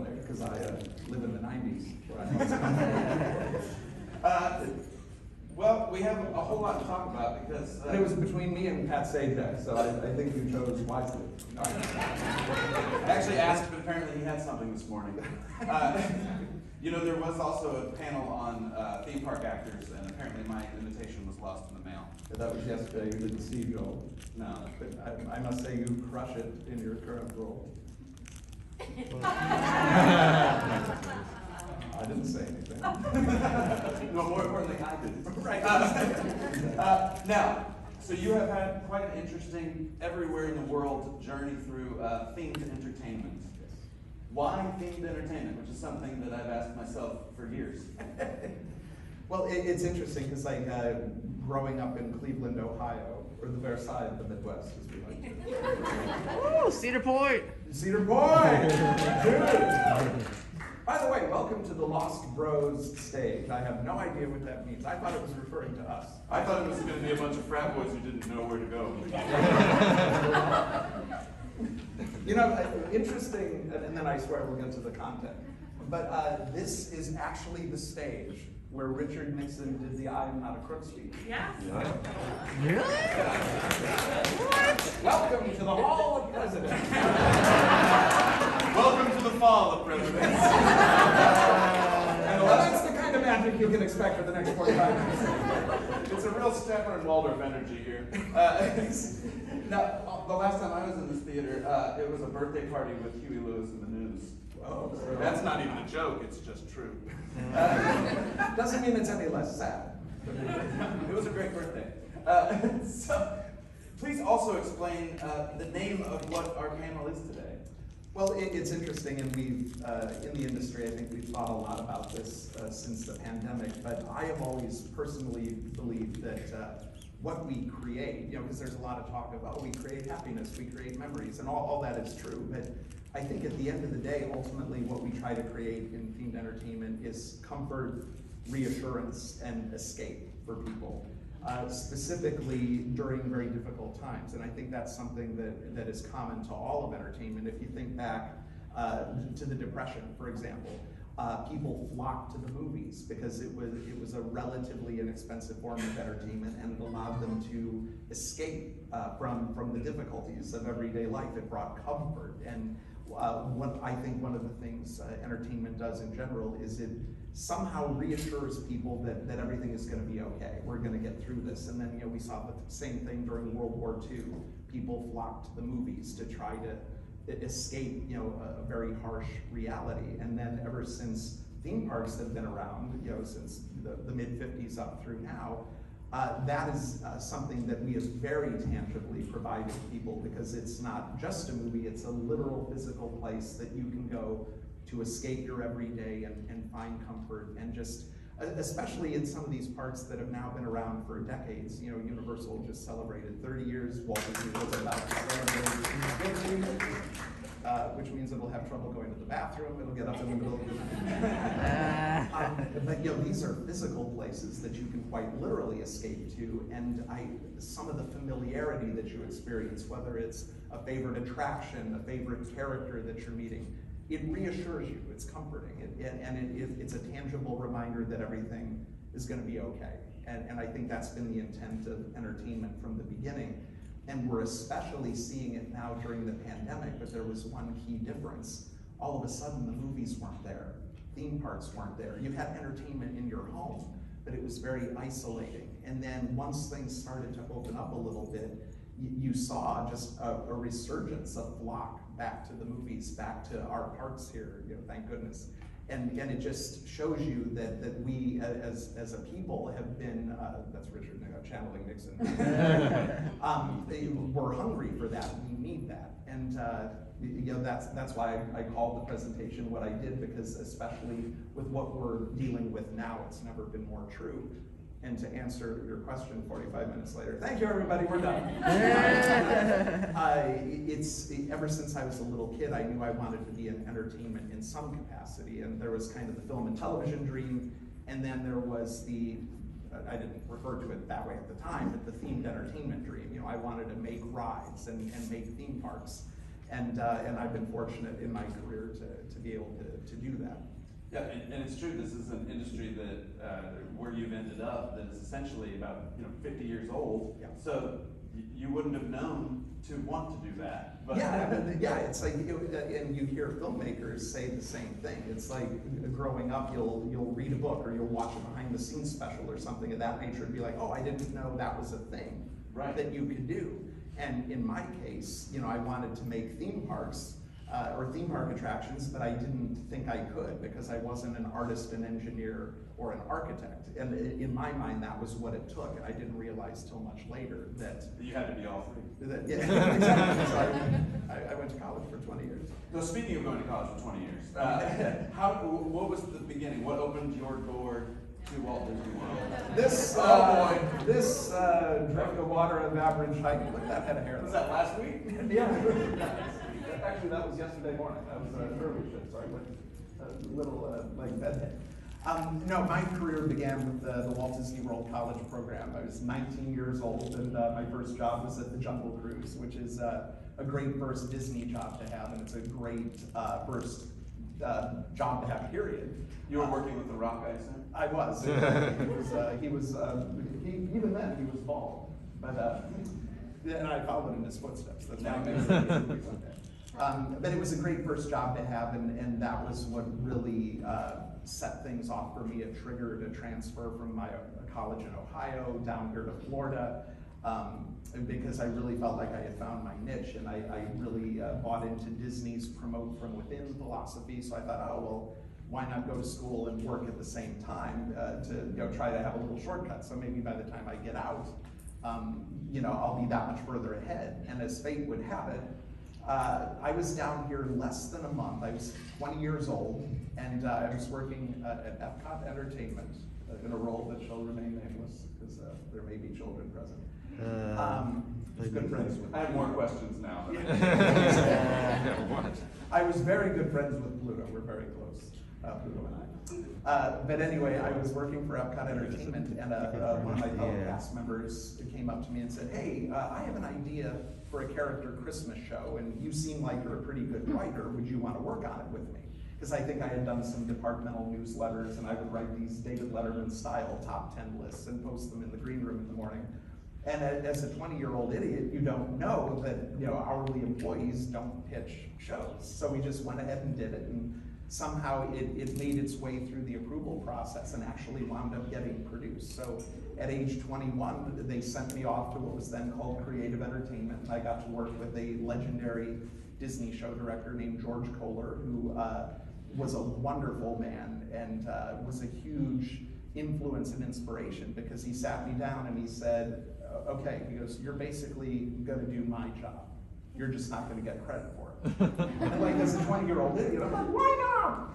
player, because I live in the 90s. Well, we have a whole lot to talk about because... And it was between me and Pat Sajak, so I think you chose wisely. I actually asked, but apparently he had something this morning. You know, there was also a panel on theme park actors, and apparently my invitation was lost in the mail. That was yesterday. You didn't see Joel. No. But I must say you crush it in your current role. I didn't say anything. No, more importantly, I didn't. Right. Now, so you have had quite an interesting, everywhere in the world journey through themed entertainment. Yes. Why themed entertainment, which is something that I've asked myself for years. Well, it's interesting because like growing up in Cleveland, Ohio, or the Versailles of the Midwest, as we like to. Woo, Cedar Point! Cedar Point! Dude! By the way, welcome to the Lost Bros stage. I have no idea what that means. I thought it was referring to us. I thought it was going to be a bunch of frat boys who didn't know where to go. You know, interesting, and then I swear we'll get to the content, but this is actually the stage where Richard Nixon did the I am not a crook speech. Yes. Really? What? Welcome to the Hall of Presidents. Welcome to the fall of presidents. And that's the kind of magic you can expect for the next 45 minutes. It's a real Stepper and Waldorf energy here. Now, the last time I was in this theater, it was a birthday party with Huey Lewis and the News. Oh, That's not even a joke, it's just true. doesn't mean it's any less sad. It was a great birthday. So, please also explain the name of what our panel is today. Well, it's interesting, and we've, in the industry, I think we've thought a lot about this since the pandemic, but I have always personally believed that what we create, you know, because there's a lot of talk about, we create happiness, we create memories, and all that is true, but I think at the end of the day, ultimately what we try to create in themed entertainment is comfort, reassurance, and escape for people. Specifically during very difficult times. And I think that's something that is common to all of entertainment. If you think back to the Depression, for example, people flocked to the movies because it was a relatively inexpensive form of entertainment, and it allowed them to escape from the difficulties of everyday life. It brought comfort. And I think one of the things entertainment does in general is it somehow reassures people that everything is going to be okay. We're going to get through this. And then, you know, we saw the same thing during World War II. People flocked to the movies to try to escape, you know, a very harsh reality. And then ever since theme parks have been around, you know, since the mid-50s up through now, that is something that we have very tangibly provided to people, because it's not just a movie, it's a literal physical place that you can go to escape your everyday and find comfort, and just, especially in some of these parks that have now been around for decades. You know, Universal just celebrated 30 years, Walt Disney was about to celebrate 50, which means it'll have trouble going to the bathroom, it'll get up in the middle of the night. But you know, these are physical places that you can quite literally escape to, and some of the familiarity that you experience, whether it's a favorite attraction, a favorite character that you're meeting, it reassures you, it's comforting, and it's a tangible reminder that everything is going to be okay. And I think that's been the intent of entertainment from the beginning. And we're especially seeing it now during the pandemic, but there was one key difference. All of a sudden, the movies weren't there. Theme parks weren't there. You had entertainment in your home, but it was very isolating. And then once things started to open up a little bit, you saw just a resurgence, a flock back to the movies, back to our parks here, you know, thank goodness. And it just shows you that we as a people have been, that's Richard channeling Nixon, we're hungry for that, we need that. And you know, that's why I called the presentation what I did, because especially with what we're dealing with now, it's never been more true. And to answer your question 45 minutes later, thank you everybody, we're done. Ever since I was a little kid, I knew I wanted to be in entertainment in some capacity, and there was kind of the film and television dream, and then there was the, I didn't refer to it that way at the time, but the themed entertainment dream. You know, I wanted to make rides and make theme parks. And I've been fortunate in my career to be able to do that. Yeah, and it's true, this is an industry that, where you've ended up, that is essentially about, 50 years old. Yeah. So you wouldn't have known to want to do that. But Yeah, it's like, and you hear filmmakers say the same thing. It's like growing up, you'll read a book or you'll watch a behind the scenes special or something of that nature and be like, oh, I didn't know that was a thing that you could do. And in my case, I wanted to make theme parks or theme park attractions, but I didn't think I could because I wasn't an artist, an engineer, or an architect. And in my mind, that was what it took. And I didn't realize till much later that you had to be all three. Yeah, exactly. So I went to college for 20 years. So speaking of going to college for 20 years, what was the beginning? What opened your door to Walt Disney World? This drink of water of average height. Look at that head of hair. Was that last week? Yeah. Actually, that was yesterday morning. That was early shift, sorry, but a little like bedhead. No, my career began with the Walt Disney World College program. I was 19 years old, and my first job was at the Jungle Cruise, which is a great first Disney job to have, and it's a great first job to have, period. You were working with the Rock, I assume? I was. Even then, he was bald. But, and I followed in his footsteps. That's why I made but it was a great first job to have, and that was what really set things off for me. It triggered a transfer from my college in Ohio down here to Florida, because I really felt like I had found my niche, and I really bought into Disney's promote from within philosophy. So I thought, oh, well, why not go to school and work at the same time to try to have a little shortcut. So maybe by the time I get out, I'll be that much further ahead. And as fate would have it, I was down here less than a month. I was 20 years old, and I was working at Epcot Entertainment in a role that shall remain nameless, because there may be children present. Good friends with. I have more questions now. I was very good friends with Pluto. We're very close, Pluto and I. But anyway, I was working for Epcot Entertainment, and one of my fellow cast members came up to me and said, hey, I have an idea for a character Christmas show, and you seem like you're a pretty good writer. Would you want to work on it with me? Because I think I had done some departmental newsletters, and I would write these David Letterman style top 10 lists and post them in the green room in the morning. And as a 20-year-old idiot, you don't know that hourly employees don't pitch shows. So we just went ahead and did it, and somehow it made its way through the approval process and actually wound up getting produced. So at age 21, they sent me off to what was then called Creative Entertainment, and I got to work with a legendary Disney show director named George Kohler, who was a wonderful man and was a huge influence and inspiration, because he sat me down and he said, okay, he goes, you're basically gonna do my job. You're just not gonna get credit for it. And like, as a 20-year-old idiot, I'm like, why not?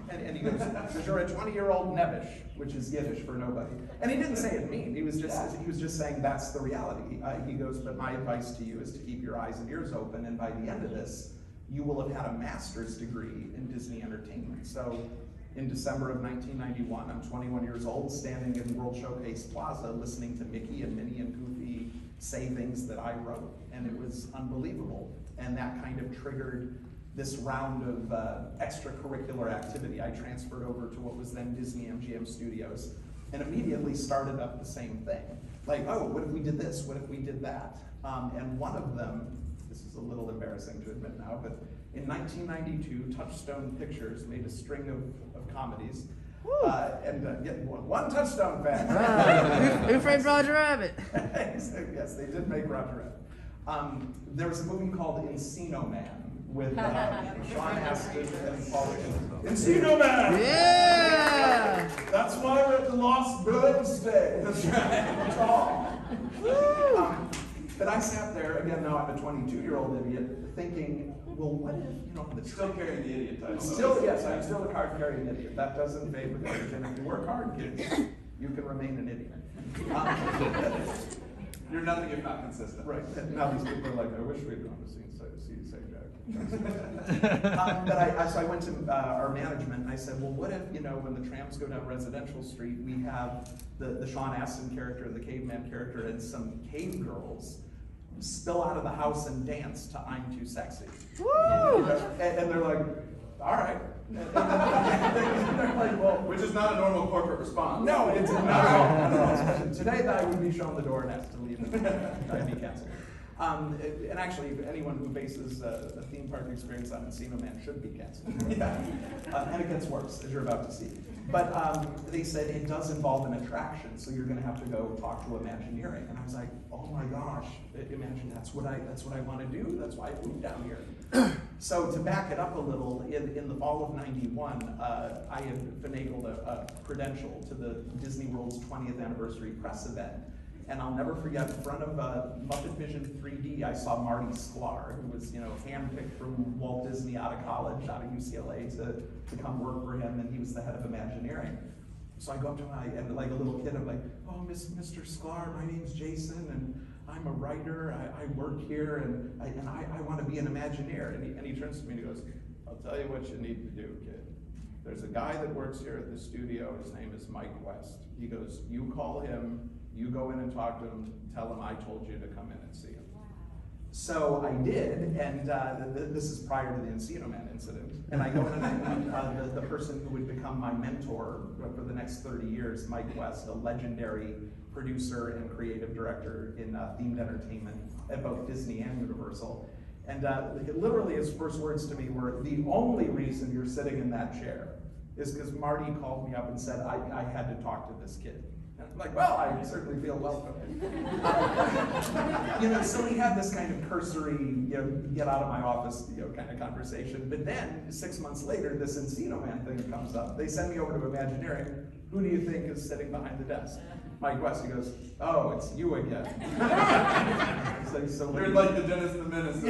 And he goes, because you're a 20-year-old nebbish, which is Yiddish for nobody. And he didn't say it mean, he was just saying that's the reality. He goes, but my advice to you is to keep your eyes and ears open, and by the end of this, you will have had a master's degree in Disney entertainment. So in December of 1991, I'm 21 years old, standing in World Showcase Plaza, listening to Mickey and Minnie and Goofy say things that I wrote, and it was unbelievable. And that kind of triggered this round of extracurricular activity. I transferred over to what was then Disney Mgm Studios, and immediately started up the same thing. Like, oh, what if we did this? What if we did that? And one of them, this is a little embarrassing to admit now, but in 1992, Touchstone Pictures made a string of comedies. One Touchstone fan. Who framed Roger Rabbit? Yes, they did make Roger Rabbit. There was a movie called Encino Man with Sean Astin and Paul Rubin. Encino Man! Yeah! That's why we're at the Lost Birds Day. That's right. But I sat there, again, now I'm a 22-year-old idiot, thinking, well, what if, the Still carrying the idiot title. Yes, I'm still a card-carrying idiot. That doesn't fade with age, and if you work hard, kids, you can remain an idiot. You're nothing if not consistent. Right, and now these people are like, I wish we'd gone to see St. Jack. But so I went to our management, and I said, well, what if, when the trams go down Residential Street, we have the Sean Astin character, the caveman character, and some cave girls spill out of the house and dance to I'm Too Sexy. Woo! And they're like, all right. And they're like, well, Which is not a normal corporate response. no, it's not. Today I would be shown the door next to leave and I'd be canceled. And actually, anyone who bases a theme park experience on Encino Man should be canceled. Yeah. And it gets worse, as you're about to see. But they said it does involve an attraction, so you're going to have to go talk to Imagineering. And I was like, oh my gosh, imagine that's what I want to do. That's why I moved down here. So to back it up a little, in the fall of '91, I had finagled a credential to the Disney World's 20th anniversary press event. And I'll never forget, in front of Muppet Vision 3D, I saw Marty Sklar, who was, handpicked from Walt Disney out of college, out of UCLA, to come work for him, and he was the head of Imagineering. So I go up to him, and like a little kid, I'm like, oh, Mr. Sklar, my name's Jason, and I'm a writer, I work here, and I want to be an Imagineer. And he turns to me and he goes, I'll tell you what you need to do, kid. There's a guy that works here at the studio, his name is Mike West. He goes, you call him, you go in and talk to him, tell him I told you to come in and see him. So I did, and this is prior to the Encino Man incident. And I go in and I meet the person who would become my mentor for the next 30 years, Mike West, a legendary producer and creative director in themed entertainment at both Disney and Universal. And literally his first words to me were, the only reason you're sitting in that chair is because Marty called me up and said, I had to talk to this kid. And I'm like, well, I certainly feel welcome. So we had this kind of cursory, get out of my office, kind of conversation. But then 6 months later, this Encino Man thing comes up. They send me over to Imagineering. Who do you think is sitting behind the desk? Mike West. He goes, oh, it's you again. You're like the Dennis the Menace.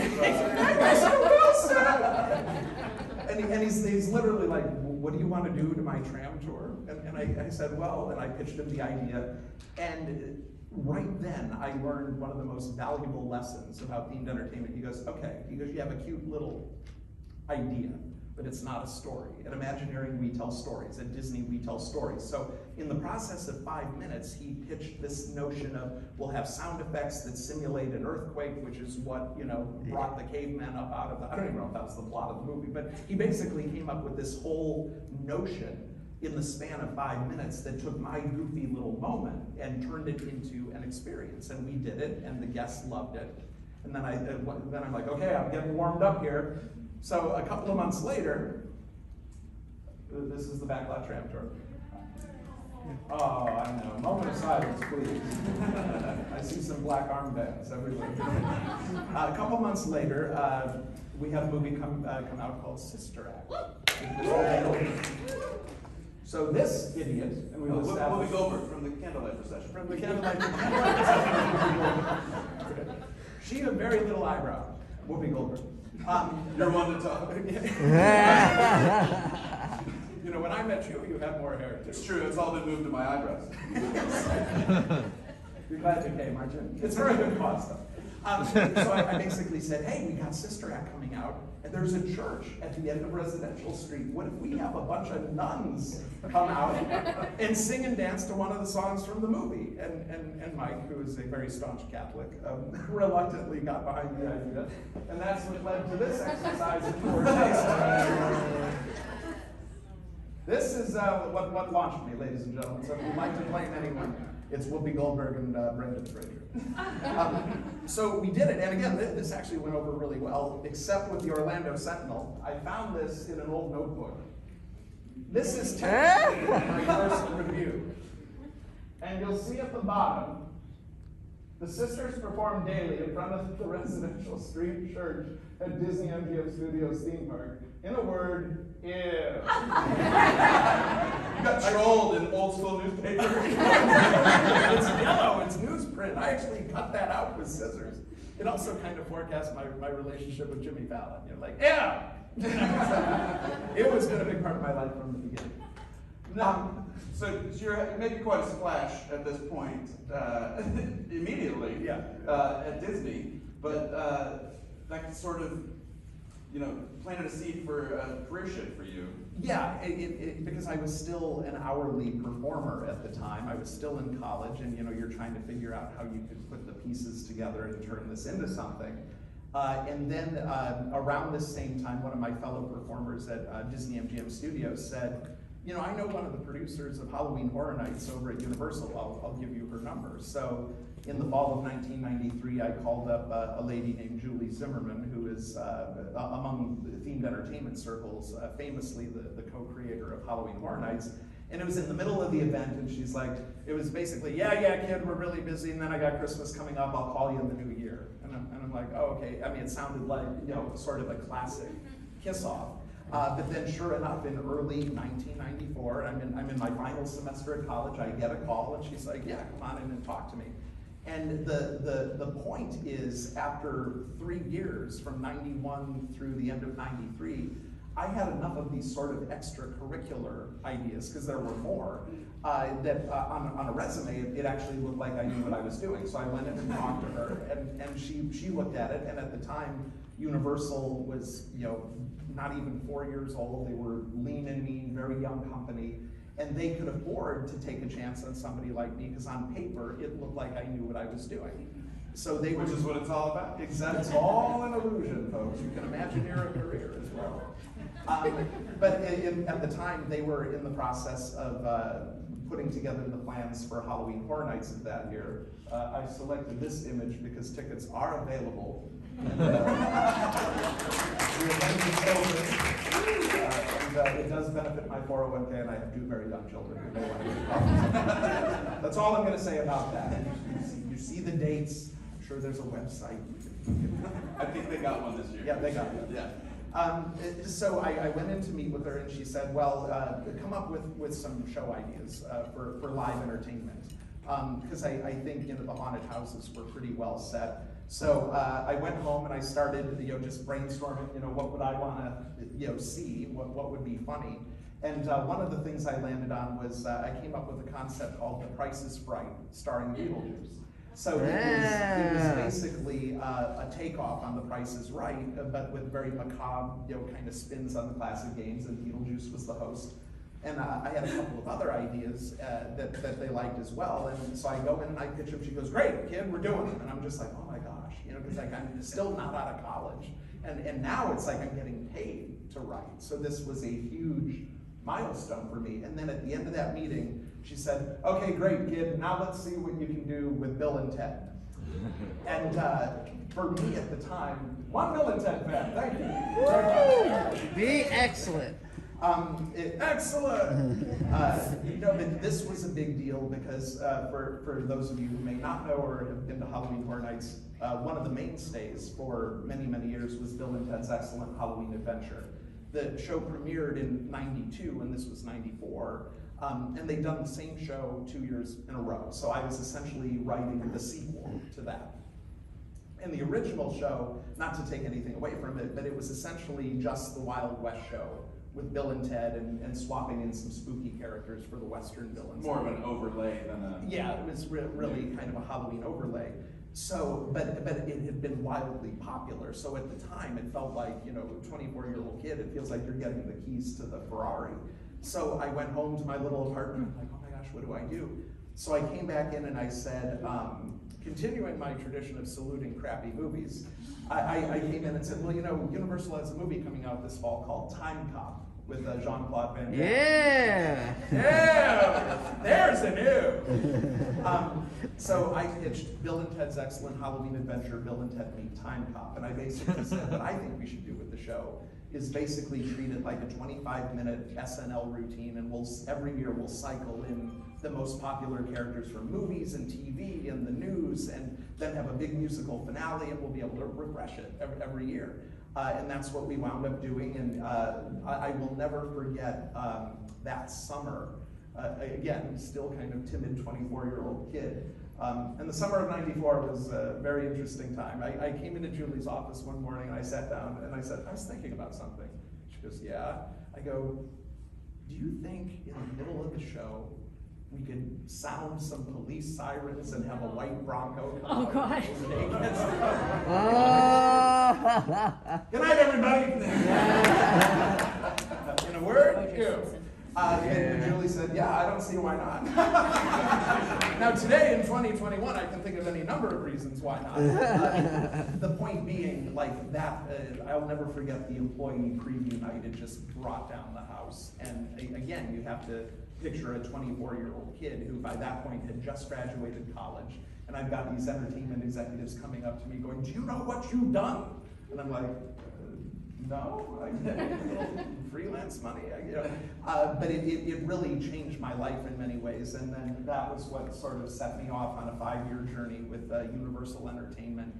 And he's literally like, what do you want to do to my tram tour? And I said, well, and I pitched him the idea. And right then, I learned one of the most valuable lessons about themed entertainment. He goes, okay, you have a cute little idea, but it's not a story. At Imagineering, we tell stories. At Disney, we tell stories. So in the process of 5 minutes, he pitched this notion of, we'll have sound effects that simulate an earthquake, which is what, brought the cavemen up out of the, I don't even know if that was the plot of the movie, but he basically came up with this whole notion in the span of 5 minutes that took my goofy little moment and turned it into an experience. And we did it, and the guests loved it. And then I'm like, okay, I'm getting warmed up here. So a couple of months later, this is the backlot tram tour. Oh, I know. Moment of silence, please. I see some black armbands everywhere. A couple months later, we had a movie come out called Sister Act. So this idiot, and we will Whoopi Goldberg from the Candlelight Procession. From the Candlelight Procession. She had very little eyebrow, Whoopi Goldberg. You're one to talk. When I met you, you had more hair too. It's true, it's all been moved to my eyebrows. You're glad you came, aren't you? It's very good cause, though. So I basically said, hey, we got Sister Act coming out, and there's a church at the end of Residential Street. What if we have a bunch of nuns come out and sing and dance to one of the songs from the movie? And Mike, who is a very staunch Catholic, reluctantly got behind the idea. And that's what led to this exercise in poor taste. This is what launched me, ladies and gentlemen. So if you'd like to blame anyone, it's Whoopi Goldberg and Brendan Fraser. So we did it, and again, this actually went over really well, except with the Orlando Sentinel. I found this in an old notebook. This is technically my first review. And you'll see at the bottom, the sisters perform daily in front of the Residential Street Church at Disney Mgm Studios theme park. In a word, ew. You got trolled in old school newspapers. It's yellow, it's newsprint. I actually cut that out with scissors. It also kind of forecast my relationship with Jimmy Fallon. Yeah. It was been a big part of my life from the beginning. So you're making quite a splash at this point, immediately, yeah. At Disney, but that sort of planted a seed for a career shift for you. Yeah, because I was still an hourly performer at the time. I was still in college, and you're trying to figure out how you could put the pieces together and turn this into something. And then around this same time, one of my fellow performers at Disney Mgm Studios said, I know one of the producers of Halloween Horror Nights over at Universal. I'll give you her number. So in the fall of 1993, I called up a lady named Julie Zimmerman, who is among the themed entertainment circles, famously the co-creator of Halloween Horror Nights. And it was in the middle of the event, and she's like, it was basically, yeah, kid, we're really busy, and then I got Christmas coming up, I'll call you in the new year. And I'm like, oh, okay. I mean, it sounded like, sort of a classic kiss-off. But then sure enough, in early 1994, I'm in my final semester at college, I get a call, and she's like, yeah, come on in and talk to me. And the point is, after 3 years, from 91 through the end of 93, I had enough of these sort of extracurricular ideas, because there were more, that on a resume, it actually looked like I knew what I was doing. So I went in and talked to her, and she looked at it, and at the time, Universal was, not even 4 years old. They were lean and mean, very young company, and they could afford to take a chance on somebody like me, because on paper, it looked like I knew what I was doing. So they Which is what it's all about. Exactly. It's all an illusion, folks. You can imagine your career as well. But at the time, they were in the process of putting together the plans for Halloween Horror Nights of that year. I selected this image because tickets are available. And, we're and it does benefit my 401k, and I have 2 very young children who may want to get copies. That's all I'm going to say about that. You see the dates. I'm sure there's a website. I think they got one this year. Yeah, they got one. Yeah. So I went in to meet with her, and she said, well, come up with some show ideas for live entertainment. Because I think the haunted houses were pretty well set. So I went home and I started just brainstorming, what would I want to see, what would be funny. And one of the things I landed on was I came up with a concept called The Price is Right, starring Beetlejuice. So it was basically a takeoff on The Price is Right, but with very macabre, kind of spins on the classic games, and Beetlejuice was the host. And I had a couple of other ideas that they liked as well. And so I go in and I pitch them. She goes, great, kid, we're doing it. And I'm just like, oh my gosh, because I'm still not out of college. And now it's like I'm getting paid to write. So this was a huge milestone for me. And then at the end of that meeting, she said, okay, great, kid, now let's see what you can do with Bill and Ted. And for me at the time, one Bill and Ted fan, thank you. Be excellent. Excellent! But this was a big deal because for those of you who may not know or have been to Halloween Horror Nights, one of the mainstays for many, many years was Bill and Ted's Excellent Halloween Adventure. The show premiered in '92, and this was '94, and they'd done the same show 2 years in a row. So I was essentially writing the sequel to that. And the original show, not to take anything away from it, but it was essentially just the Wild West show, with Bill and Ted and swapping in some spooky characters for the Western villains. More of an overlay than a... Yeah, it was really kind of a Halloween overlay. So, but it had been wildly popular. So at the time, it felt like, 24-year-old kid, it feels like you're getting the keys to the Ferrari. So I went home to my little apartment, I'm like, oh my gosh, what do I do? So I came back in and I said, continuing my tradition of saluting crappy movies, I came in and said, well, Universal has a movie coming out this fall called Time Cop with Jean-Claude Van Damme. Yeah! Yeah! There's a new! So I pitched Bill and Ted's Excellent Halloween Adventure, Bill and Ted Meet Time Cop, and I basically said what I think we should do with the show is basically treat it like a 25-minute SNL routine, and every year we'll cycle in the most popular characters from movies and TV and the news, and then have a big musical finale, and we'll be able to refresh it every year. And that's what we wound up doing, and I will never forget that summer. Again, still kind of timid 24-year-old kid. And the summer of '94 was a very interesting time. I came into Julie's office one morning, and I sat down, and I said, I was thinking about something. She goes, yeah? I go, do you think in the middle of the show, we could sound some police sirens and have a white Bronco come Oh, out God. and take us. Oh. Good night, everybody. In a word, you. And Julie said, yeah, I don't see why not. Now today in 2021, I can think of any number of reasons why not. The point being, like that, I'll never forget the employee preview night. It just brought down the house. And again, you have to picture a 24-year-old kid who by that point had just graduated college. And I've got these entertainment executives coming up to me going, do you know what you've done? And I'm like, no, I get a little freelance money, but it really changed my life in many ways, and then that was what sort of set me off on a 5-year journey with Universal Entertainment.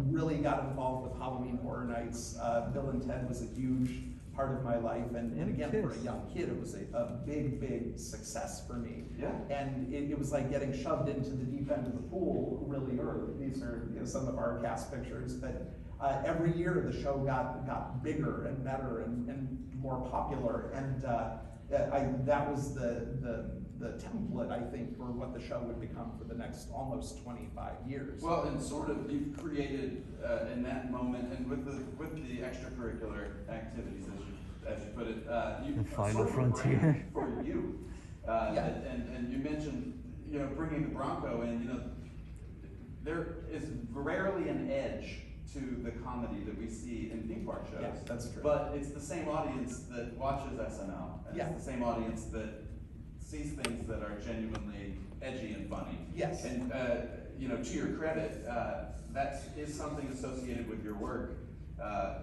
Really got involved with Halloween Horror Nights. Bill and Ted was a huge part of my life, and again, for a young kid, it was a big, big success for me. Yeah. And it was like getting shoved into the deep end of the pool really early. These are some of our cast pictures, but every year the show got bigger and better and more popular, and that was the template, I think, for what the show would become for the next almost 25 years. Well, and sort of you've created in that moment, and with the extracurricular activities, as you put it, you The final sort of frontier. brand for you. Yeah. And you mentioned, bringing the Bronco in. There is rarely an edge to the comedy that we see in theme park shows. Yes, that's true. But it's the same audience that watches SNL. And Yeah. It's the same audience that sees things that are genuinely edgy and funny. Yes. And, to your credit, that is something associated with your work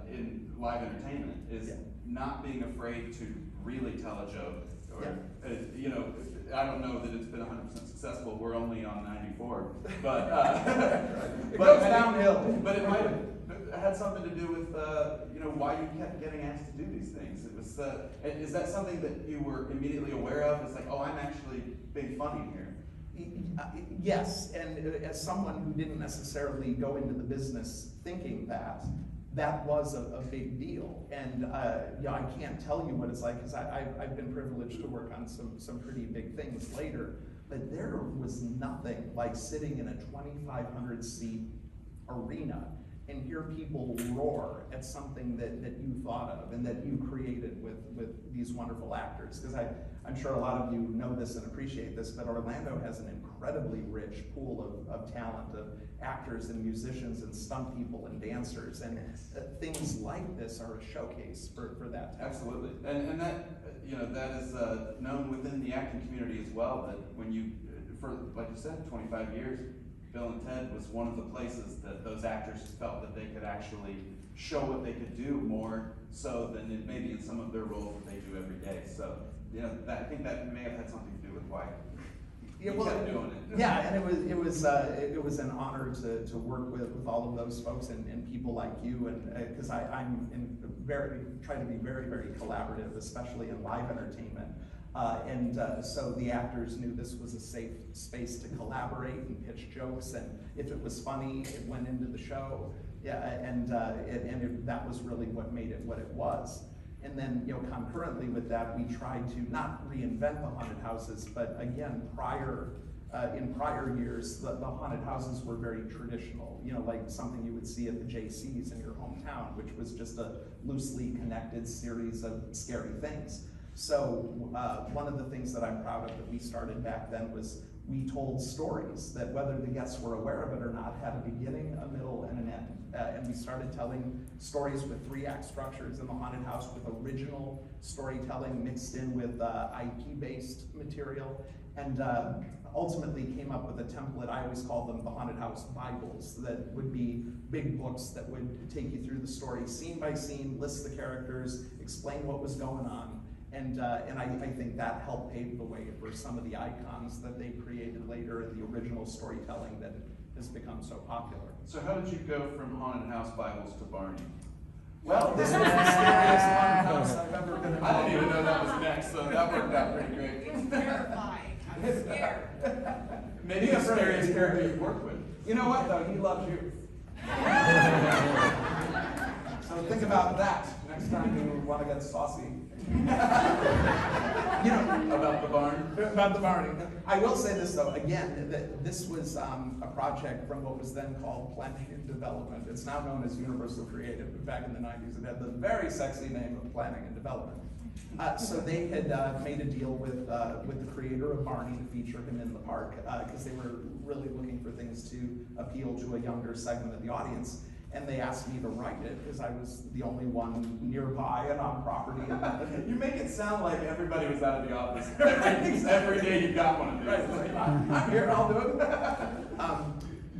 in live entertainment, is Yeah. not being afraid to really tell a joke. Or, Yeah. I don't know that it's been 100% successful. We're only on 94, but It goes downhill. But it might have had something to do with why you kept getting asked to do these things. It was is that something that you were immediately aware of? It's like, oh, I'm actually being funny here. Yes, and as someone who didn't necessarily go into the business thinking that was a big deal. And I can't tell you what it's like, because I've been privileged to work on some pretty big things later, but there was nothing like sitting in a 2,500 seat arena and hear people roar at something that you thought of and that you created with these wonderful actors. Because I'm sure a lot of you know this and appreciate this, but Orlando has an incredibly rich pool of talent, of actors and musicians and stunt people and dancers, and things like this are a showcase for that talent. Absolutely, and that that is known within the acting community as well. That when you, for like you said, 25 years, Bill and Ted was one of the places that those actors felt that they could actually show what they could do more so than maybe in some of their roles that they do every day. So I think that may have had something to do with why. Yeah, You kept doing it. Yeah, and it was an honor to work with all of those folks and people like you, and because I'm try to be very, very collaborative, especially in live entertainment. So the actors knew this was a safe space to collaborate and pitch jokes, and if it was funny, it went into the show. Yeah, and that was really what made it what it was. And then, concurrently with that, we tried to not reinvent the haunted houses, but again, in prior years, the haunted houses were very traditional, like something you would see at the JC's in your hometown, which was just a loosely connected series of scary things. So one of the things that I'm proud of that we started back then was we told stories that, whether the guests were aware of it or not, had a beginning, a middle, and an end. And we started telling stories with 3-act structures in the haunted house, with original storytelling mixed in with IP-based material, and ultimately came up with a template. I always call them the haunted house Bibles, that would be big books that would take you through the story scene by scene, list the characters, explain what was going on. And I think that helped pave the way for some of the icons that they created later in the original storytelling that has become so popular. So how did you go from haunted house Bibles to Barney? Well, this was the scariest haunted house I've ever been involved I didn't even with. know that was next, so that worked out pretty great. It's terrifying. I'm scared. Maybe the scariest character you've worked with. You know what, though? He loves you. So think about that next next time you want to get saucy. About the barn? About the barn. I will say this though, again, that this was a project from what was then called Planning and Development. It's now known as Universal Creative, but back in the 90s it had the very sexy name of Planning and Development. So they had made a deal with the creator of Barney to feature him in the park, because they were really looking for things to appeal to a younger segment of the audience. And they asked me to write it because I was the only one nearby and on property. You make it sound like everybody was out of the office. Every day you got one of these. Right, it's like, I'm here, I'll do it.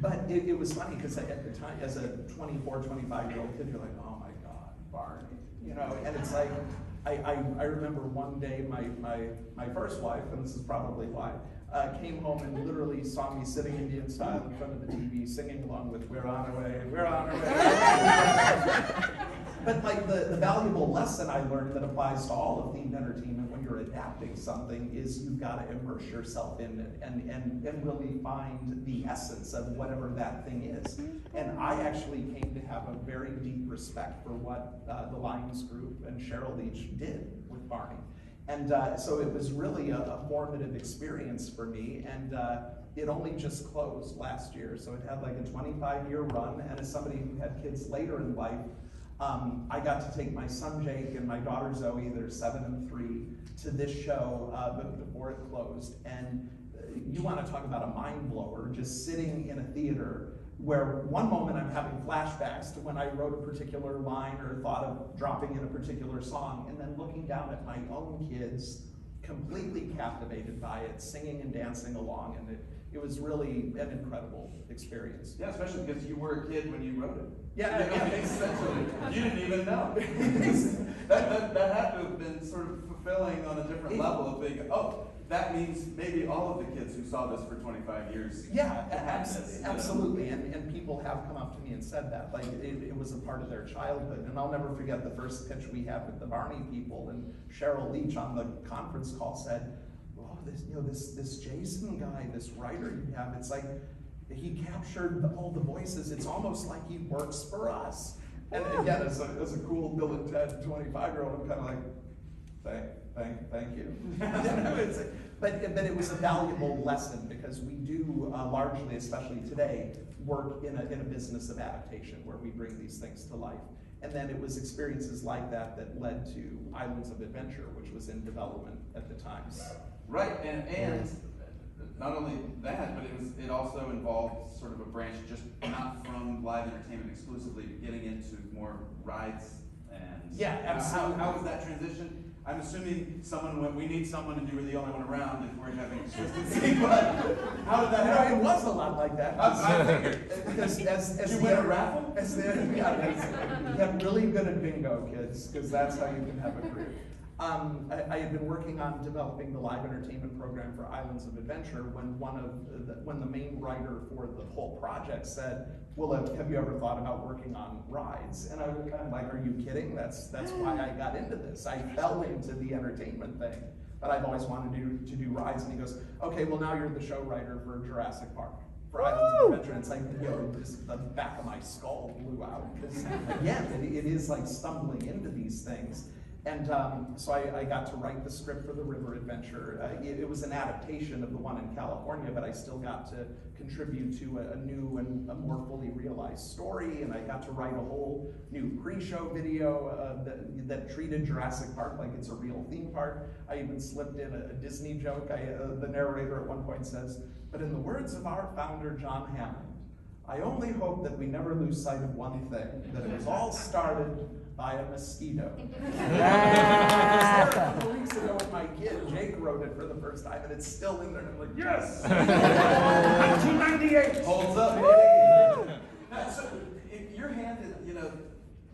But it was funny because at the time, as a 24, 25-year-old kid, you're like, oh my God, Barney. And it's like, I remember one day my first wife, and this is probably why, came home and literally saw me sitting Indian style in front of the TV singing along with "We're on our way, we're on our way." But like the valuable lesson I learned that applies to all of themed entertainment when you're adapting something is you've got to immerse yourself in it and really find the essence of whatever that thing is. And I actually came to have a very deep respect for what the Lions Group and Surrell Leach did with Barney. And so it was really a formative experience for me, and it only just closed last year, so it had like a 25-year run, and as somebody who had kids later in life, I got to take my son Jake and my daughter Zoe, they're 7 and 3, to this show before it closed. And you want to talk about a mind blower, just sitting in a theater where one moment I'm having flashbacks to when I wrote a particular line or thought of dropping in a particular song, and then looking down at my own kids, completely captivated by it, singing and dancing along, and it was really an incredible experience. Yeah, especially because you were a kid when you wrote it. Yeah, Essentially. You didn't even know. that had to have been sort of fulfilling on a different level of being, oh, that means maybe all of the kids who saw this for 25 years. Yeah, absolutely. And people have come up to me and said that. Like, it was a part of their childhood. And I'll never forget the first pitch we had with the Barney people, and Surrell Leach on the conference call said, oh, this Jason guy, this writer you have, it's like, he captured all the voices. It's almost like he works for us. And again, as a cool Bill and Ted 25-year-old, I'm kind of like, thank you. But it was a valuable lesson because we do largely, especially today, work in a business of adaptation where we bring these things to life. And then it was experiences like that that led to Islands of Adventure, which was in development at the time. Right, and not only that, but it also involved sort of a branch just not from live entertainment exclusively, but getting into more rides and yeah, absolutely. How was that transition? I'm assuming someone went, we need someone, and you were the only one around if we're having consistency, but how did that happen? It was a lot like that. I figured. Because as you win a raffle? You have really good at bingo, kids, because that's how you can have a career. I had been working on developing the live entertainment program for Islands of Adventure when when the main writer for the whole project said, well, have you ever thought about working on rides? And I was kind of like, are you kidding? That's why I got into this. I fell into the entertainment thing, but I've always wanted to do rides. And he goes, okay, well now you're the show writer for Jurassic Park. For Islands of Adventure, and it's like, just the back of my skull blew out. Because again, it is like stumbling into these things. And so I got to write the script for the River Adventure. It was an adaptation of the one in California, but I still got to contribute to a new and a more fully realized story, and I got to write a whole new pre-show video that treated Jurassic Park like it's a real theme park. I even slipped in a Disney joke. The narrator at one point says, but in the words of our founder, John Hammond, I only hope that we never lose sight of one thing, that it was all started by a mosquito. A couple weeks ago with my kid, Jake wrote it for the first time, and it's still in there, and I'm like, yes! 1998! Holds up. So, if you're handed,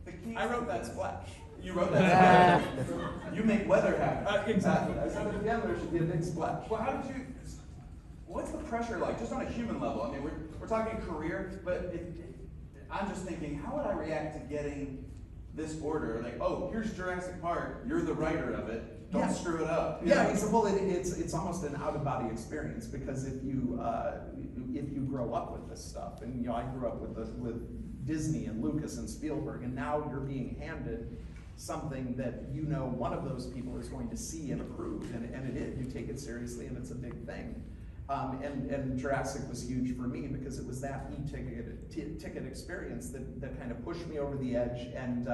the keys. I wrote that splash. You wrote that splash. You make weather happen. Exactly. I said at the end there should be a big splash. Well, what's the pressure like, just on a human level? I mean, we're talking career, but I'm just thinking, how would I react to getting this order? Like, oh, here's Jurassic Park, you're the writer of it, don't screw it up. It's almost an out-of-body experience, because if you grow up with this stuff, and I grew up with Disney and Lucas and Spielberg, and now you're being handed something that you know one of those people is going to see and approve, and it is. You take it seriously, and it's a big thing. And Jurassic was huge for me because it was that ticket experience that kind of pushed me over the edge and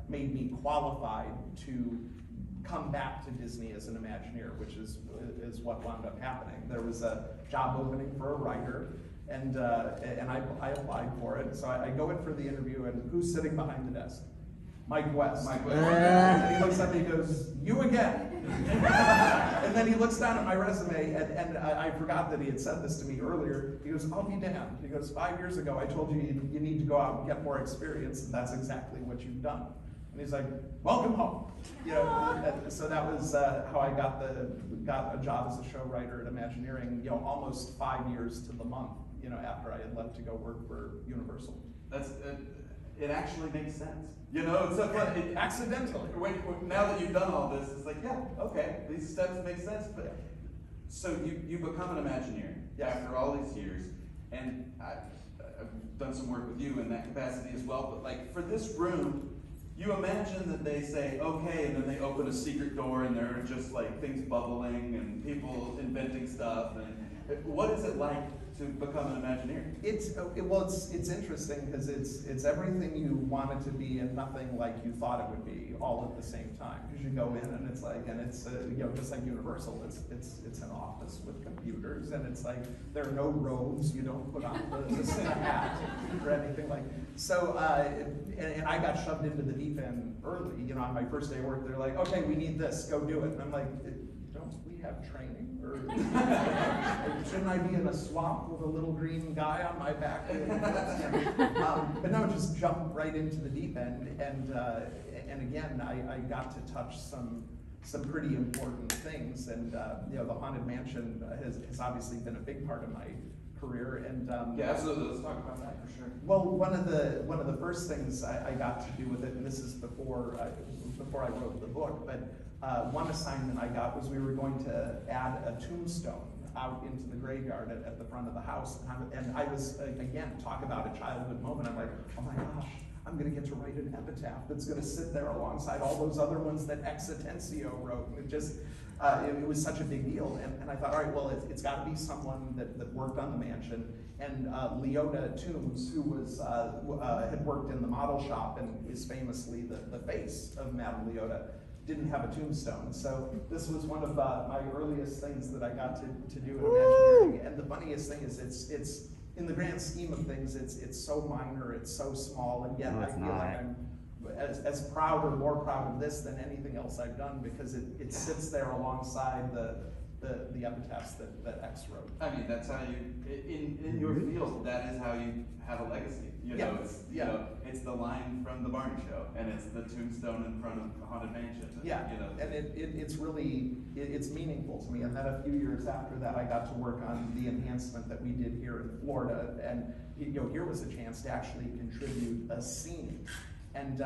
made me qualified to come back to Disney as an Imagineer, which is what wound up happening. There was a job opening for a writer, and I applied for it. So I go in for the interview, and who's sitting behind the desk? Mike West. And he looks at me and goes, "You again." And then he looks down at my resume, and I forgot that he had said this to me earlier. He goes, "I'll be damned." He goes, "5 years ago, I told you you need to go out and get more experience, and that's exactly what you've done." And he's like, "Welcome home." So that was how I got a job as a show writer at Imagineering, almost 5 years to the month, after I had left to go work for Universal. It actually makes sense. It's so fun. Accidentally. Now that you've done all this, it's like, yeah, okay, these steps make sense. But so you become an Imagineer after all these years, and I've done some work with you in that capacity as well. But like for this room, you imagine that they say, okay, and then they open a secret door and there are just like things bubbling and people inventing stuff. And what is it like to become an Imagineer? It's interesting because it's everything you want it to be and nothing like you thought it would be all at the same time. Because you go in and it's like, and it's just like Universal. It's an office with computers, and it's like there are no robes. You don't put on the hat or anything like. So and I got shoved into the deep end early. On my first day of work, they're like, "Okay, we need this. Go do it." And I'm like, "Don't we have training? Or shouldn't I be in a swamp with a little green guy on my back?" But no, just jump right into the deep end, and again, I got to touch some pretty important things, and the Haunted Mansion has obviously been a big part of my career, and yeah, absolutely. Let's talk about that for sure. Well, one of the first things I got to do with it, and this is before I wrote the book, but one assignment I got was we were going to add a tombstone out into the graveyard at the front of the house, and I was, again, talk about a childhood moment. I'm like, oh my gosh, I'm going to get to write an epitaph that's going to sit there alongside all those other ones that Ex Atencio wrote. And it just, it was such a big deal. And I thought, all right, well, it's got to be someone that worked on the mansion. And Leota Toombs, who had worked in the model shop and is famously the face of Madame Leota, didn't have a tombstone. So this was one of my earliest things that I got to do in Imagineering. And the funniest thing is it's in the grand scheme of things, it's so minor, it's so small, and yet I feel like I'm as proud or more proud of this than anything else I've done, because it sits there alongside the epitaphs that X wrote. I mean, that's how you, in your field, that is how you have a legacy. It's the line from the Barney Show, and it's the tombstone in front of the Haunted Mansion. And it's really, it's meaningful to me. And then a few years after that, I got to work on the enhancement that we did here in Florida, and here was a chance to actually contribute a scene. And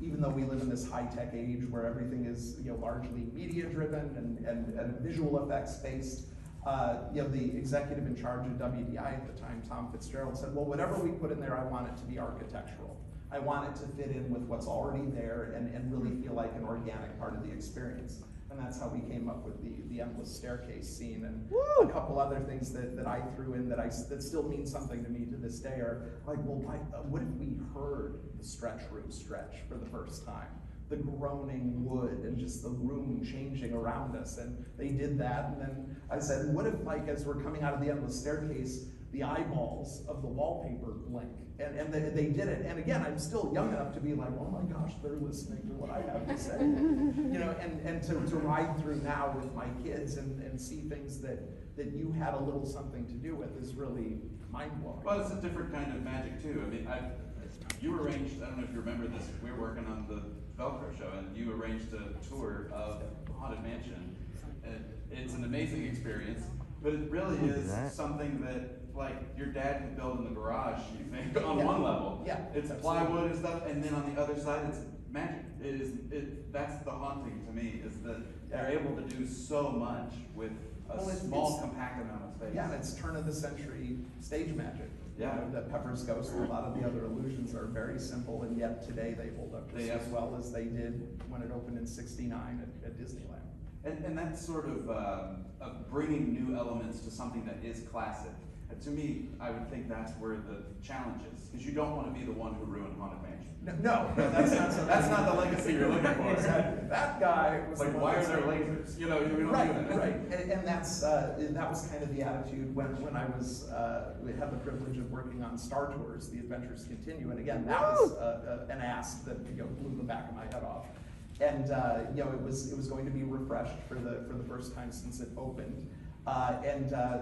even though we live in this high-tech age where everything is largely media-driven and visual effects based, the executive in charge of WDI at the time, Tom Fitzgerald, said, well, whatever we put in there, I want it to be architectural. I want it to fit in with what's already there and really feel like an organic part of the experience. And that's how we came up with the endless staircase scene, and a couple other things that I threw in that still mean something to me to this day are like, well, what if we heard the stretch room stretch for the first time? The groaning wood and just the room changing around us, and they did that. And then I said, what if, like, as we're coming out of the endless staircase, the eyeballs of the wallpaper blink? And they did it. And again, I'm still young enough to be like, oh my gosh, they're listening to what I have to say. And to ride through now with my kids and see things that you had a little something to do with is really mind-blowing. Well, it's a different kind of magic too. I mean, you arranged, I don't know if you remember this, we were working on the Velcro show, and you arranged a tour of Haunted Mansion. And it's an amazing experience, but it really is something that, like, your dad could build in the garage, you think, on one level. Yeah. It's plywood and stuff, and then on the other side, it's magic. That's the haunting to me, is that they're able to do so much with a small, compact amount of space. Yeah, and it's turn of the century stage magic. Yeah. You know, the Pepper's Ghost and a lot of the other illusions are very simple, and yet today they hold up just as well as they did when it opened in '69 at Disneyland. And that's sort of bringing new elements to something that is classic. And to me, I would think that's where the challenge is, because you don't want to be the one who ruined Haunted Mansion. No, that's not something. That's not the legacy you're looking for. Exactly. That guy was Like, the one why are that there said- lasers? You know, we don't do Right, that. right, and that was kind of the attitude when I was we had the privilege of working on Star Tours, The Adventures Continue, and again that was an ask that blew the back of my head off, and it was going to be refreshed for the first time since it opened,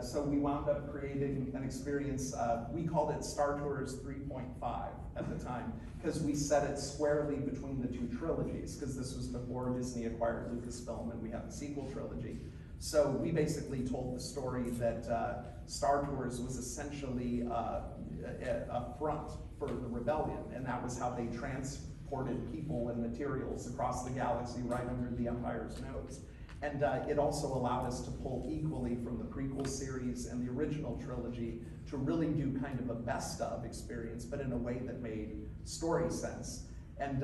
so we wound up creating an experience. We called it Star Tours 3.5 at the time, because we set it squarely between the two trilogies, because this was before Disney acquired Lucasfilm and we had the sequel trilogy. So we basically told the story that Star Tours was essentially a front for the rebellion, and that was how they transported people and materials across the galaxy right under the Empire's nose. And it also allowed us to pull equally from the prequel series and the original trilogy to really do kind of a best of experience, but in a way that made story sense. And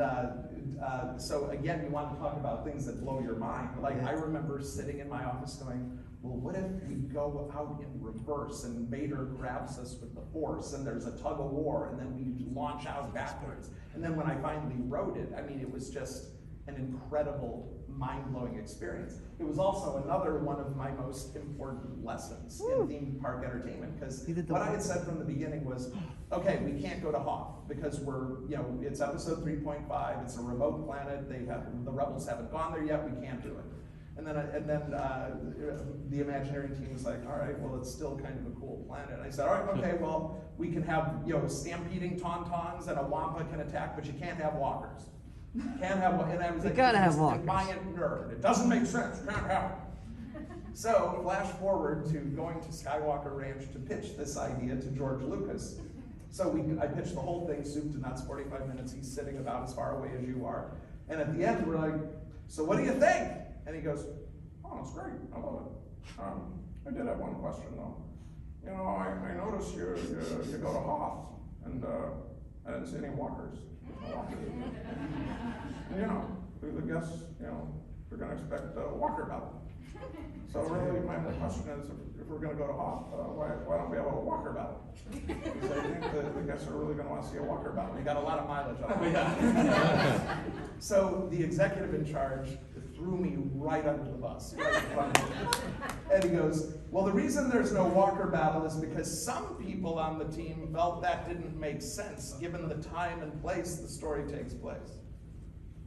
so again, you want to talk about things that blow your mind. Like, I remember sitting in my office going, well, what if we go out in reverse and Vader grabs us with the Force and there's a tug of war and then we launch out backwards? And then when I finally wrote it, I mean, it was just an incredible, mind-blowing experience. It was also another one of my most important lessons in theme park entertainment, because what I had said from the beginning was, okay, we can't go to Hoth because it's episode 3.5, it's a remote planet, the rebels haven't gone there yet, we can't do it. And then the Imagineering team was like, all right, well, it's still kind of a cool planet. And I said, all right, okay, well, we can have stampeding tauntauns and a wampa can attack, but you can't have walkers. Can't have one, and I was like, gotta have this walkers. defiant nerd. It doesn't make sense. Can't have it. So flash forward to going to Skywalker Ranch to pitch this idea to George Lucas. So I pitched the whole thing, soup to nuts, 45 minutes. He's sitting about as far away as you are, and at the end we're like, so what do you think? And he goes, oh, it's great. I love it. I did have one question though. I noticed you go to Hoth, and I didn't see any walkers. And the guests, they're going to expect a walker battle. So really, my question is, if we're going to go to Hoth, why don't we have a walker battle? Because I think the guests are really going to want to see a walker battle. You got a lot of mileage on it. So the executive in charge threw me right under the bus, right in front of me. And he goes, well, the reason there's no walker battle is because some people on the team felt that didn't make sense given the time and place the story takes place.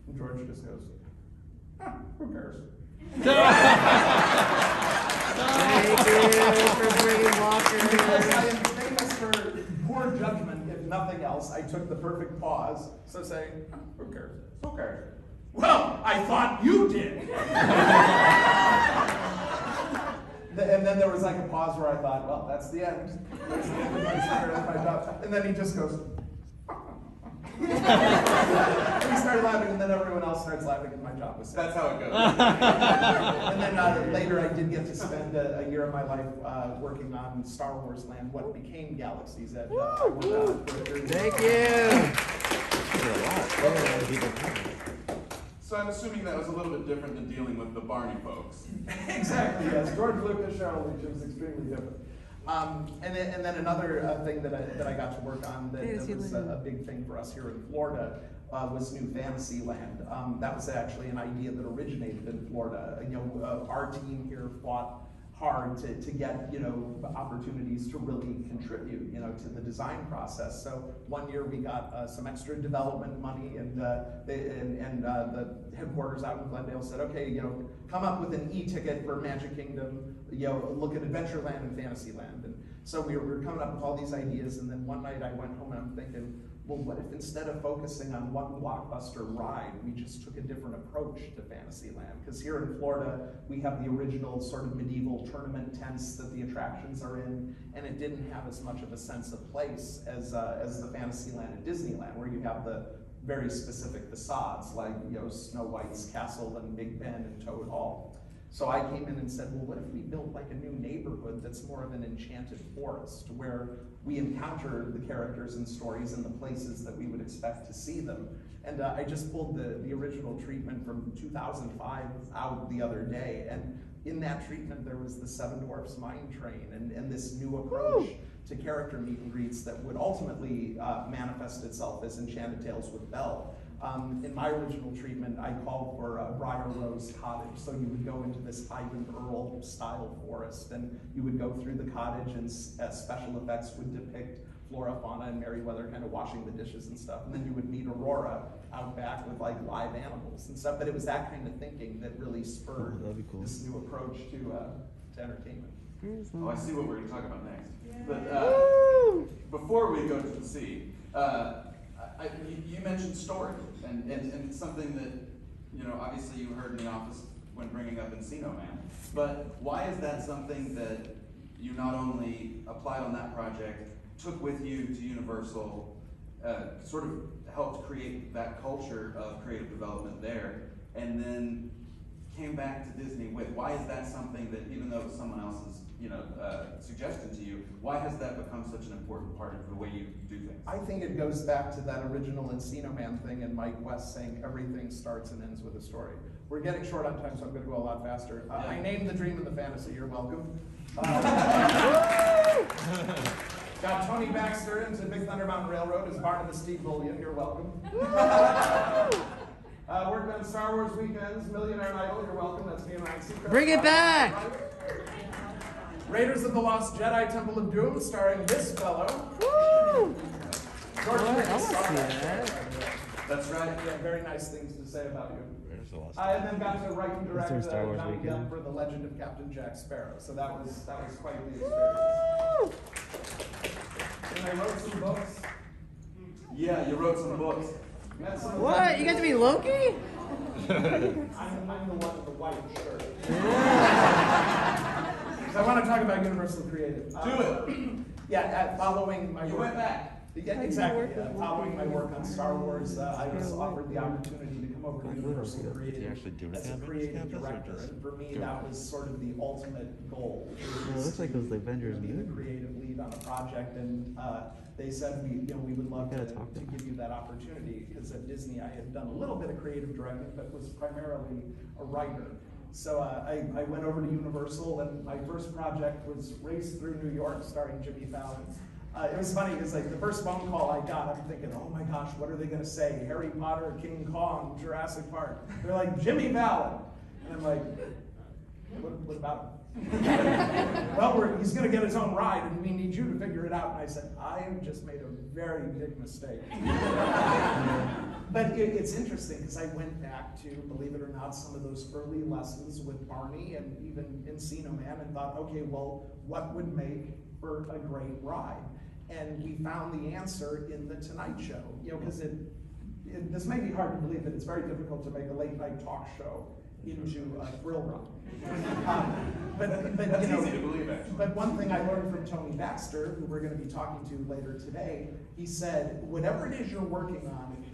And George just goes, who cares? Thank you for bringing walkers. Because I am famous for poor judgment, if nothing else. I took the perfect pause, so saying, who cares? Who cares? Well, I thought you did. And then there was like a pause where I thought, well, that's the end. That's the end of my job. And then he just goes, he started laughing, and then everyone else starts laughing, and my job was That's how it goes. And then later I did get to spend a year of my life working on Star Wars Land, what became Galaxy's Edge. Thank you. So I'm assuming that was a little bit different than dealing with the Barney folks. Exactly, yes. George Lucas, Cheryl Leach, it was extremely different. And then another thing that I got to work on that was a big thing for us here in Florida was New Fantasyland. That was actually an idea that originated in Florida. Our team here fought hard to get opportunities to really contribute to the design process. So one year we got some extra development money, and the headquarters out in Glendale said, okay, come up with an e-ticket for Magic Kingdom, look at Adventureland and Fantasyland. And so we were coming up with all these ideas, and then one night I went home and I'm thinking, well, what if instead of focusing on one blockbuster ride, we just took a different approach to Fantasyland? Because here in Florida, we have the original sort of medieval tournament tents that the attractions are in, and it didn't have as much of a sense of place as the Fantasyland at Disneyland, where you have the very specific facades like Snow White's castle and Big Ben and Toad Hall. So I came in and said, well, what if we built like a new neighborhood that's more of an enchanted forest, where we encounter the characters and stories in the places that we would expect to see them. And I just pulled the original treatment from 2005 out the other day, and in that treatment there was the Seven Dwarfs Mine Train and this new approach to character meet and greets that would ultimately manifest itself as Enchanted Tales with Belle. In my original treatment, I called for a Briar Rose Cottage. So you would go into this Ivan Earl style forest, and you would go through the cottage, and special effects would depict flora, fauna, and Merryweather kind of washing the dishes and stuff. And then you would meet Aurora out back with like live animals and stuff. But it was that kind of thinking that really spurred this new approach to entertainment. Oh, I see what we're going to talk about next. Yeah. But before we go to the sea, you mentioned story, and it's something that, you know, obviously you heard in the office when bringing up Encino Man, but why is that something that you not only applied on that project, took with you to Universal, sort of helped create that culture of creative development there, and then came back to Disney with? Why is that something that, even though it was someone else's, you know, suggestion to you, why has that become such an important part of the way you do things? I think it goes back to that original Encino Man thing and Mike West saying everything starts and ends with a story. We're getting short on time, so I'm going to go a lot faster. I named the dream and the fantasy. You're welcome. Got Tony Baxter into Big Thunder Mountain Railroad as Barnabas T. Bullion. You're welcome. Worked on Star Wars Weekends, Millionaire Idol. You're welcome. That's me and Ryan Seacrest. Bring it back! Raiders of the Lost Jedi Temple of Doom, starring this fellow. Woo! George What? I Lucas want to saw see that. that. That's right. Yeah, very nice things to say about you. There's a lot. And then got to write and direct Is there Star Wars Johnny Weekend? Depp for The Legend of Captain Jack Sparrow. So that was quite the experience. And I wrote some books. Yeah, you wrote some books. Met some of What? them. You got to be Loki? I'm the one in the white shirt. So I want to talk about Universal Creative. Do it. Yeah, following my You work. went back. Yeah, exactly. Following my work on Star Wars, I was offered the opportunity to come over to Universal Do you Creative actually do as a it? creative director, and for me, that was sort of the ultimate goal. Well, it looks like those Avengers to be the movie. creative lead on a project, and they said we would love You to, gotta talk to them. give you that opportunity, because at Disney I had done a little bit of creative directing, but was primarily a writer. So I went over to Universal, and my first project was Race Through New York, starring Jimmy Fallon. It was funny because like the first phone call I got, I'm thinking, oh my gosh, what are they going to say? Harry Potter, King Kong, Jurassic Park. They're like, Jimmy Fallon. And I'm like, what about him? Well, he's going to get his own ride, and we need you to figure it out. And I said, I have just made a very big mistake. But it's interesting because I went back to, believe it or not, some of those early lessons with Barney and even Encino Man, and thought, okay, well, what would make for a great ride? And we found the answer in The Tonight Show, because this may be hard to believe, but it's very difficult to make a late night talk show into a thrill run. But That's easy to believe, actually. But one thing I learned from Tony Baxter, who we're going to be talking to later today, he said, whatever it is you're working on,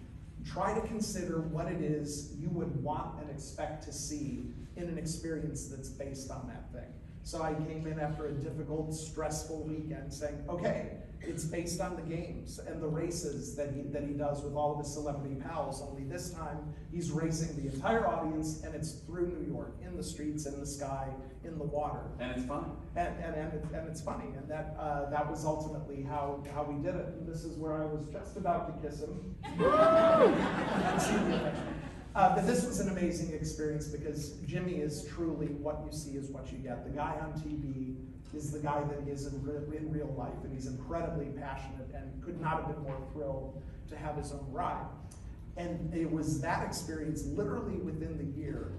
try to consider what it is you would want and expect to see in an experience that's based on that thing. So I came in after a difficult, stressful weekend saying, okay, it's based on the games and the races that he does with all of his celebrity pals, only this time he's racing the entire audience, and it's through New York, in the streets, in the sky, in the water. And it's fun. And it's funny, and that was ultimately how we did it. And this is where I was just about to kiss him. But this was an amazing experience because Jimmy is truly what you see is what you get. The guy on TV is the guy that he is in real life, and he's incredibly passionate and could not have been more thrilled to have his own ride. And it was that experience, literally within the year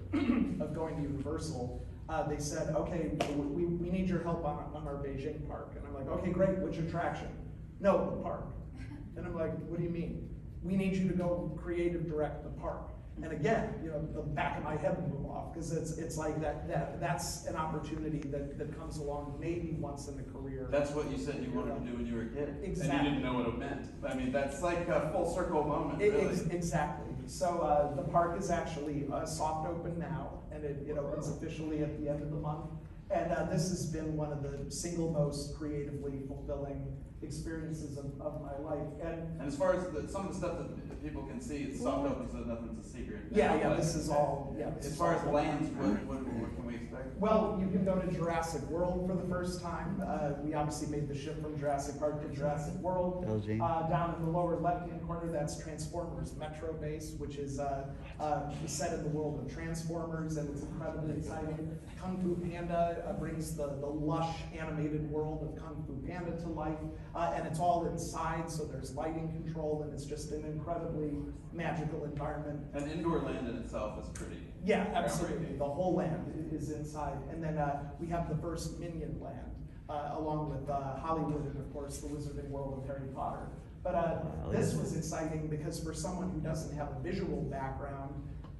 of going to Universal, they said, okay, we need your help on our Beijing park. And I'm like, okay, great, which attraction? No, the park. And I'm like, what do you mean? We need you to go creative direct the park. And again, the back of my head blew off, because it's like that's an opportunity that comes along maybe once in a career. That's what you said you wanted to do when you were a kid. Exactly. And you didn't know what it meant. I mean, that's like a full circle moment, really. Exactly. So the park is actually soft open now, and it opens officially at the end of the month. And this has been one of the single most creatively fulfilling experiences of my life. And as far as some of the stuff that people can see, it's soft open, so nothing's a secret. yeah, this is all, As far as lands, what can we expect? Well, you can go to Jurassic World for the first time. We obviously made the shift from Jurassic Park to Jurassic World. Down in the lower left-hand corner, that's Transformers Metro Base, which is set in the world of Transformers, and it's incredibly exciting. Kung Fu Panda brings the lush animated world of Kung Fu Panda to life, and it's all inside, so there's lighting control, and it's just an incredibly magical environment. And indoor land in itself is pretty. Yeah, absolutely. The whole land is inside. And then we have the first Minion land, along with Hollywood and, of course, the Wizarding World of Harry Potter. But this was exciting because for someone who doesn't have a visual background,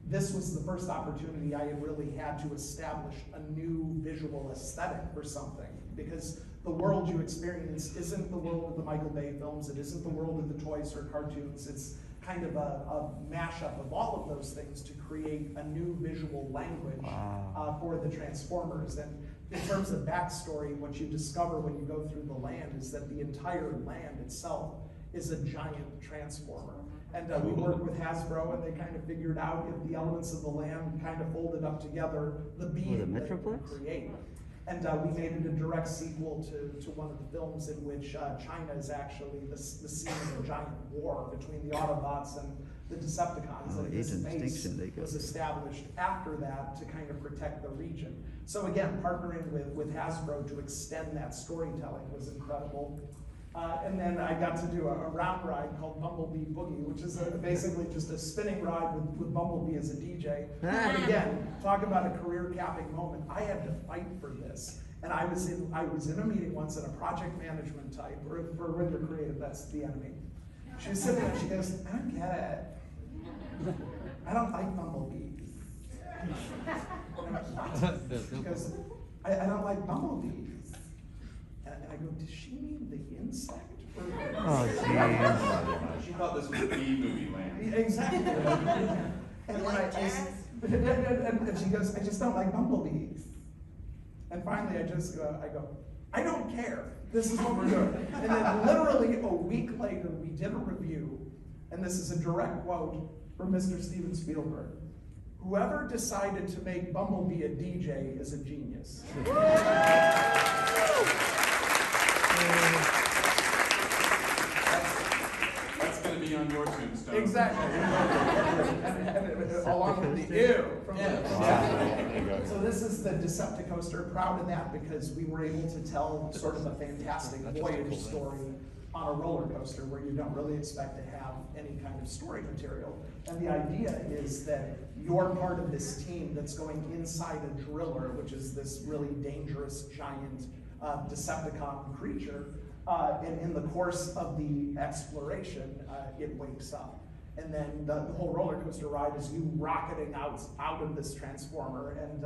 this was the first opportunity I had really had to establish a new visual aesthetic for something. Because the world you experience isn't the world of the Michael Bay films, it isn't the world of the Toy Story cartoons, it's kind of a mashup of all of those things to create a new visual language for the Transformers. And in terms of backstory, what you discover when you go through the land is that the entire land itself is a giant transformer. And we worked with Hasbro, and they kind of figured out if the elements of the land kind of folded up together, the being that you could create. And we made it a direct sequel to one of the films in which China is actually the scene of a giant war between the Autobots and the Decepticons. And this base was established after that to kind of protect the region. So again, partnering with Hasbro to extend that storytelling was incredible. And then I got to do a round ride called Bumblebee Boogie, which is basically just a spinning ride with Bumblebee as a DJ. But again, talk about a career capping moment. I had to fight for this. And I was in a meeting once in a project management type, or for when you're creative, that's the enemy. She was sitting there, she goes, I don't get it. I don't like bumblebees. She goes, I don't like bumblebees. And I go, does she mean the insect? Oh, jeez. She thought this was a bee movie land. Exactly. And she goes, I just don't like bumblebees. And finally I go, I don't care. This is what we're doing. And then literally a week later, we did a review, and this is a direct quote from Mr. Steven Spielberg. Whoever decided to make Bumblebee a DJ is a genius. That's going to be on your tombstone. Exactly. Along with the ew. From So this is the Decepticoaster. Proud of that because we were able to tell sort of a fantastic voyage story on a roller coaster where you don't really expect to have any kind of story material. And the idea is that you're part of this team that's going inside a driller, which is this really dangerous giant Decepticon creature. And in the course of the exploration, it wakes up. And then the whole roller coaster ride is you rocketing out of this transformer and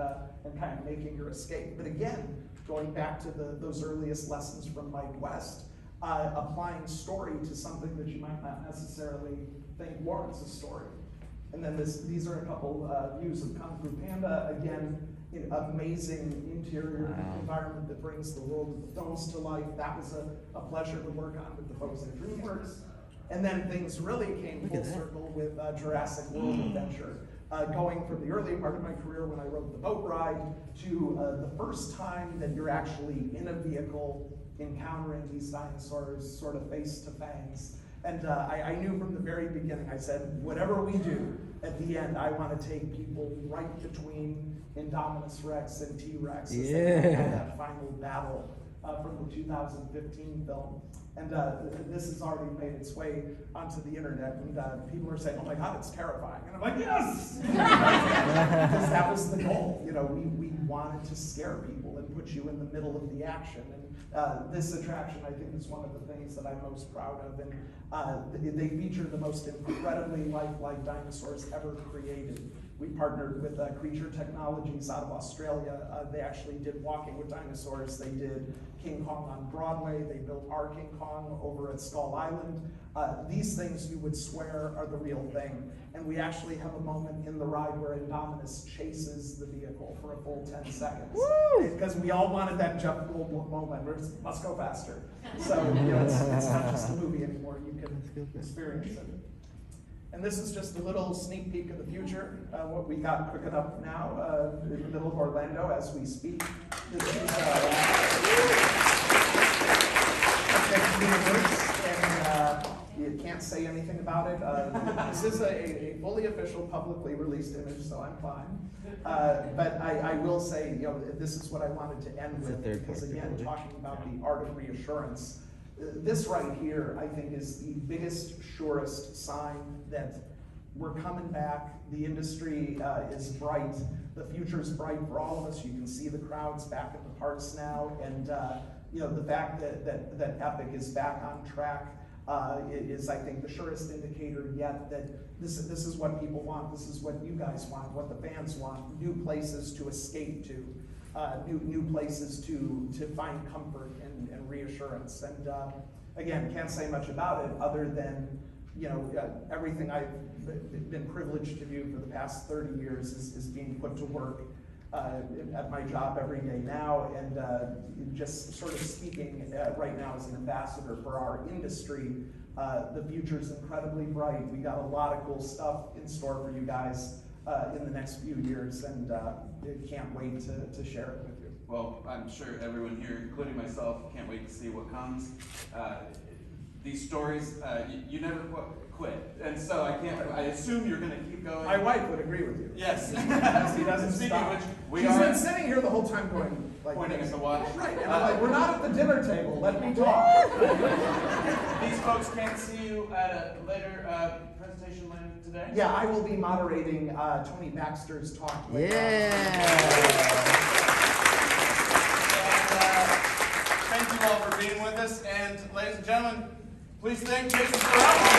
kind of making your escape. But again, going back to those earliest lessons from Mike West, applying story to something that you might not necessarily think warrants a story. And then these are a couple views of Kung Fu Panda. Again, amazing interior environment that brings the world of the films to life. That was a pleasure to work on with the folks at DreamWorks. And then things really came full circle with Jurassic World Adventure. Going from the early part of my career when I rode the boat ride to the first time that you're actually in a vehicle encountering these dinosaurs sort of face to face. And I knew from the very beginning, I said, whatever we do, at the end, I want to take people right between Indominus Rex and T-Rex as they have that final battle from the 2015 film. And this has already made its way onto the internet, and people are saying, oh my God, it's terrifying. And I'm like, yes! Because that was the goal. We wanted to scare people and put you in the middle of the action. And this attraction, I think, is one of the things that I'm most proud of. And they feature the most incredibly lifelike dinosaurs ever created. We partnered with Creature Technologies out of Australia. They actually did Walking with Dinosaurs. They did King Kong on Broadway. They built our King Kong over at Skull Island. These things you would swear are the real thing. And we actually have a moment in the ride where Indominus chases the vehicle for a full 10 seconds. Because we all wanted that Jeff Goldblum moment where it's, let's go faster. So it's not just a movie anymore. You can experience it. And this is just a little sneak peek of the future, what we got cooking up now in the middle of Orlando as we speak. This is Universe, and you can't say anything about it. This is a fully official, publicly released image, so I'm fine. But I will say, this is what I wanted to end with, because again, talking about the art of reassurance. This right here, I think, is the biggest, surest sign that we're coming back. The industry is bright. The future is bright for all of us. You can see the crowds back at the parks now, and the fact that Epic is back on track is, I think, the surest indicator yet that this is what people want. This is what you guys want, what the fans want. New places to escape to. New places to find comfort and reassurance. And again, can't say much about it other than everything I've been privileged to do for the past 30 years is being put to work at my job every day now, and just sort of speaking right now as an ambassador for our industry. The future's incredibly bright. We got a lot of cool stuff in store for you guys in the next few years, and can't wait to share it with you. Well, I'm sure everyone here, including myself, can't wait to see what comes. These stories, you never quit, and so I assume you're going to keep going. My wife would agree with you. Yes. She doesn't Speaking stop. of which, She's been sitting here the whole time going, like, pointing at the watch. Right, and I'm like, we're not at the dinner table, let me talk. These folks can't see you at a later presentation later today? Yeah, I will be moderating Tony Baxter's talk later. Thank you all for being with us, and ladies and gentlemen, please thank Jason Surrell.